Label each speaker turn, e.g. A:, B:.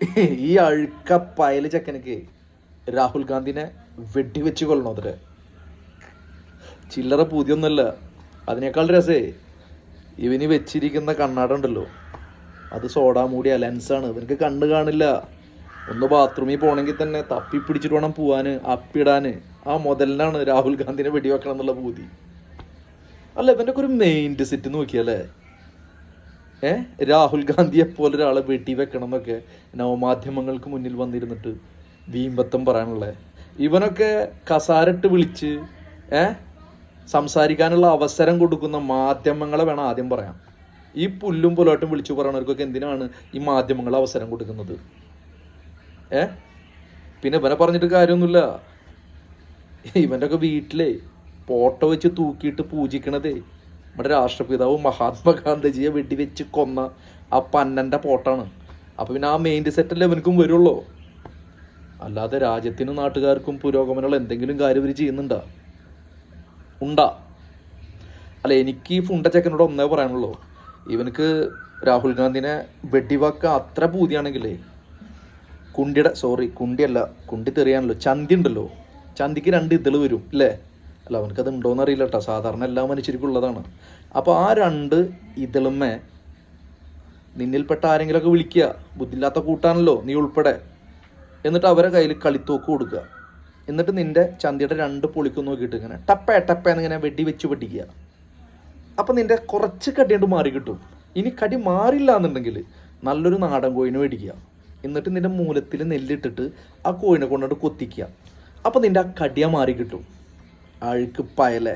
A: ഈ അഴുക്ക പയല് ചെക്കനക്ക് രാഹുൽ ഗാന്ധിനെ വെടിവെച്ച് കൊല്ലണം അത്ര ചില്ലറ പൂതിയൊന്നുമല്ല. അതിനേക്കാൾ രസേ ഇവന് വെച്ചിരിക്കുന്ന കണ്ണാട ഉണ്ടല്ലോ, അത് സോഡാ മൂടിയ ലെൻസാണ്. ഇവനക്ക് കണ്ണ് കാണില്ല. ഒന്ന് ബാത്റൂമിൽ പോകണമെങ്കിൽ തന്നെ തപ്പി പിടിച്ചിട്ട് വേണം പോവാന്, അപ്പിടാന്. ആ മുതലിനാണ് രാഹുൽ ഗാന്ധിനെ വെടിവെക്കണം എന്നുള്ള പൂതി. അല്ല, ഇവൻ്റെ ഒക്കെ ഒരു മെയിൻഡ് സെറ്റ് നോക്കിയല്ലേ. രാഹുൽ ഗാന്ധിയെ പോലെ ഒരാളെ വെടിവെക്കണം എന്നൊക്കെ നവമാധ്യമങ്ങൾക്ക് മുന്നിൽ വന്നിരുന്നിട്ട് വീമ്പത്തം പറയാനുള്ളത്. ഇവനൊക്കെ കസാരട്ട് വിളിച്ച് സംസാരിക്കാനുള്ള അവസരം കൊടുക്കുന്ന മാധ്യമങ്ങളെ വേണം ആദ്യം പറയാം. ഈ പുല്ലും പുലോട്ടും വിളിച്ചു പറയണവർക്കൊക്കെ എന്തിനാണ് ഈ മാധ്യമങ്ങൾ അവസരം കൊടുക്കുന്നത്? പിന്നെ ഇവനെ പറഞ്ഞിട്ട് കാര്യമൊന്നുമില്ല. ഇവൻ്റെ ഒക്കെ വീട്ടിലെ ഫോട്ടോ വെച്ച് തൂക്കിയിട്ട് പൂജിക്കണതേ നമ്മുടെ രാഷ്ട്രപിതാവ് മഹാത്മാഗാന്ധിജിയെ വെടിവെച്ച് കൊന്ന ആ പന്നൻ്റെ ഫോട്ടാണ്. അപ്പോൾ പിന്നെ ആ മെയിൻ സെറ്റല്ലേ ഇവനക്കും വരുള്ളൂ. അല്ലാതെ രാജ്യത്തിനും നാട്ടുകാർക്കും പുരോഗമനമുള്ള എന്തെങ്കിലും കാര്യം ഇവർ ചെയ്യുന്നുണ്ടാ? ഉണ്ടാ? അല്ല, എനിക്ക് ഈ ഫുണ്ട ചെക്കനോട് ഒന്നേ പറയാനുള്ളൂ. ഇവനക്ക് രാഹുൽ ഗാന്ധിനെ വെടിവെക്കാൻ അത്ര പൂതിയാണെങ്കിലേ കുണ്ടിയല്ല, കുണ്ടി തെറിയാണല്ലോ, ചന്തി ഉണ്ടല്ലോ, ചന്തിക്ക് 2 ഇതള് വരും അല്ലേ? അല്ല, അവനക്കത് ഉണ്ടോയെന്ന് അറിയില്ല കേട്ടോ. സാധാരണ എല്ലാ മനുഷ്യർക്കും ഉള്ളതാണ്. അപ്പോൾ ആ 2 ഇതളുമ്മേ നിന്നിൽപ്പെട്ട ആരെങ്കിലുമൊക്കെ വിളിക്കുക, ബുദ്ധിയില്ലാത്ത കൂട്ടാണല്ലോ നീ ഉൾപ്പെടെ, എന്നിട്ട് അവരെ കയ്യിൽ കളിത്തോക്ക് കൊടുക്കുക. എന്നിട്ട് നിൻ്റെ ചന്തിയുടെ 2 പൊളിക്കും നോക്കിയിട്ട് ഇങ്ങനെ ടപ്പേന്നിങ്ങനെ വെടിവെച്ച് പൊട്ടിക്കുക. അപ്പം നിൻ്റെ കുറച്ച് കടിയാണ്ട് മാറി കിട്ടും. ഇനി കടി മാറില്ല എന്നുണ്ടെങ്കിൽ നല്ലൊരു നാടൻ കോഴിനെ മേടിക്കുക. എന്നിട്ട് നിൻ്റെ മൂലത്തിൽ നെല്ലിട്ടിട്ട് ആ കോഴിനെ കൊണ്ടിട്ട് കൊത്തിക്കുക. അപ്പം നിൻ്റെ ആ കടിയ മാറി കിട്ടും. അഴുക്ക് പയലേ.